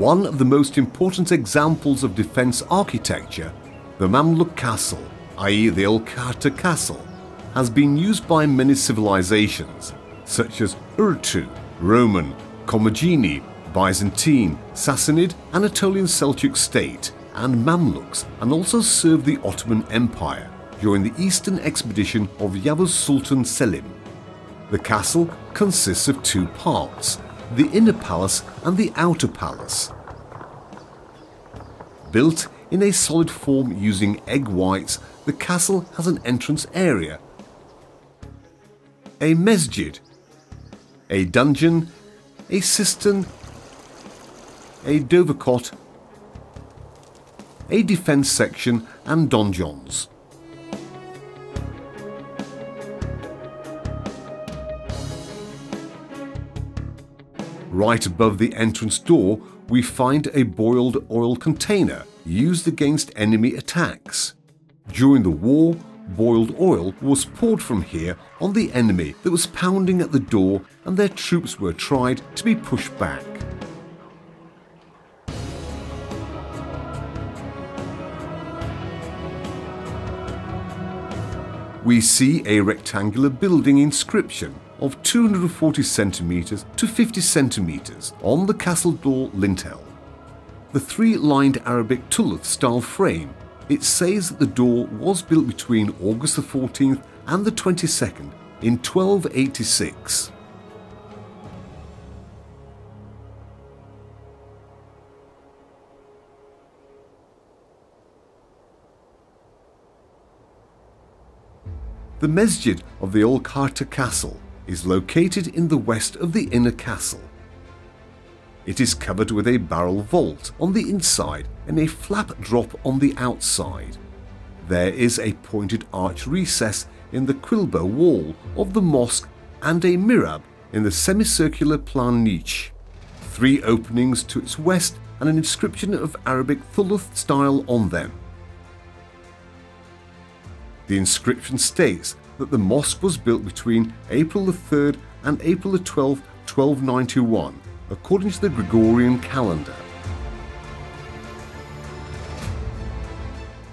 One of the most important examples of defence architecture, the Mamluk Castle, i.e. the old Kahta Castle, has been used by many civilizations such as Urartu, Roman, Commagene, Byzantine, Sassanid, Anatolian Seljuk state, and Mamluks, and also served the Ottoman Empire during the eastern expedition of Yavuz Sultan Selim. The castle consists of two parts, the inner palace and the outer palace. Built in a solid form using egg whites, the castle has an entrance area, a mesjid, a dungeon, a cistern, a dovecot, a defence section and donjons. Right above the entrance door we find a boiled oil container used against enemy attacks. During the war, boiled oil was poured from here on the enemy that was pounding at the door, and their troops were tried to be pushed back. We see a rectangular building inscription of 240 centimeters to 50 centimeters on the castle door lintel. The three-lined Arabic Thuluth style frame, it says that the door was built between August the 14th and the 22nd in 1286. The mesjid of the old Kahta Castle is located in the west of the inner castle. It is covered with a barrel vault on the inside and a flap drop on the outside. There is a pointed arch recess in the quilba wall of the mosque and a mirab in the semicircular plan niche. Three openings to its west and an inscription of Arabic Thuluth style on them. The inscription states that the mosque was built between April the 3rd and April the 12th, 1291, according to the Gregorian calendar.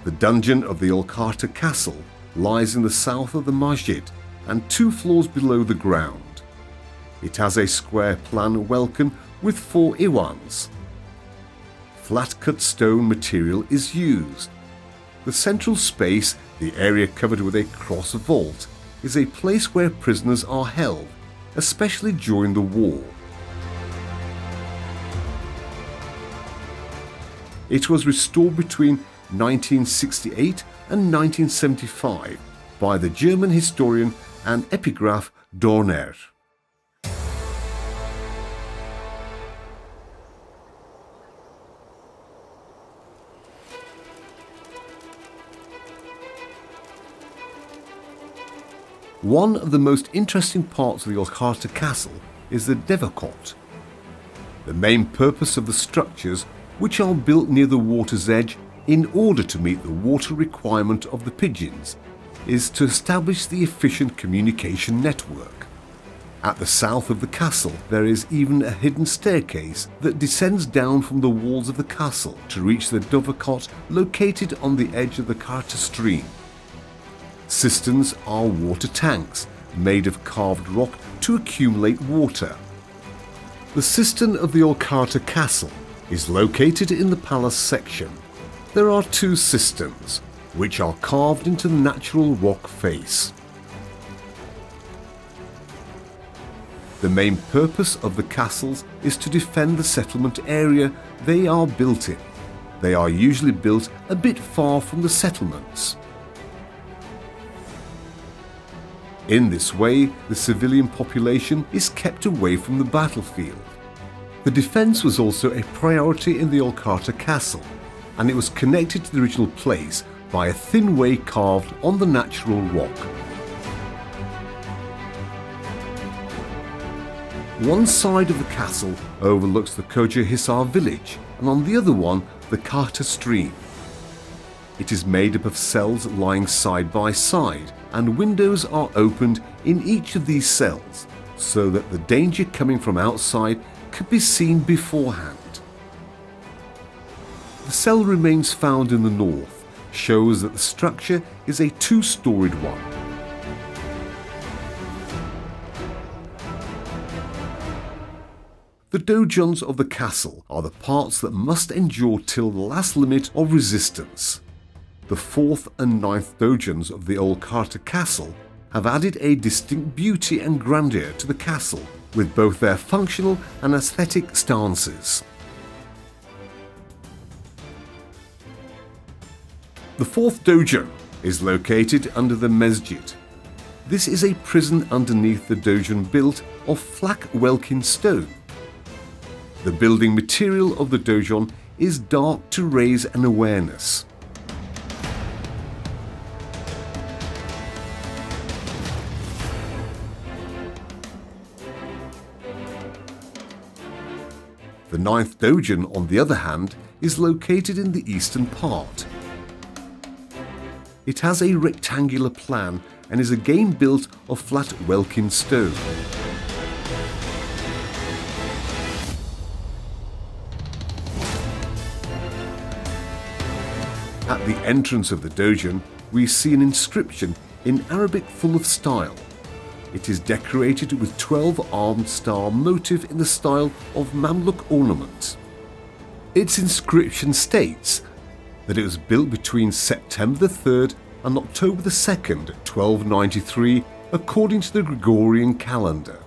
The dungeon of the Kahta Castle lies in the south of the masjid and 2 floors below the ground. It has a square plan welkin with 4 iwans. Flat-cut stone material is used. The central space, the area covered with a cross vault, is a place where prisoners are held, especially during the war. It was restored between 1968 and 1975 by the German historian and epigraph Dorner. One of the most interesting parts of the Kahta Castle is the dovecot. The main purpose of the structures, which are built near the water's edge in order to meet the water requirement of the pigeons, is to establish the efficient communication network. At the south of the castle there is even a hidden staircase that descends down from the walls of the castle to reach the dovecot located on the edge of the Kahta stream. Cisterns are water tanks made of carved rock to accumulate water. The cistern of the Kahta Castle is located in the palace section. There are 2 cisterns, which are carved into the natural rock face. The main purpose of the castles is to defend the settlement area they are built in. They are usually built a bit far from the settlements. In this way, the civilian population is kept away from the battlefield. The defence was also a priority in the Kahta Castle, and it was connected to the original place by a thin way carved on the natural rock. One side of the castle overlooks the Koja Hisar village, and on the other one the Kahta stream. It is made up of cells lying side by side, and windows are opened in each of these cells so that the danger coming from outside could be seen beforehand. The cell remains found in the north shows that the structure is a two-storied one. The donjons of the castle are the parts that must endure till the last limit of resistance. The 4th and 9th donjons of the old Kahta castle have added a distinct beauty and grandeur to the castle, with both their functional and aesthetic stances. The 4th dojon is located under the mesjid. This is a prison underneath the dojon built of flak welkin stone. The building material of the dojon is dark to raise an awareness. The 9th dojon, on the other hand, is located in the eastern part. It has a rectangular plan and is again built of flat welkin stone. At the entrance of the dojon, we see an inscription in Arabic full of style. It is decorated with 12 armed star motif in the style of Mamluk ornament. Its inscription states that it was built between September the 3rd and October the 2nd, 1293, according to the Gregorian calendar.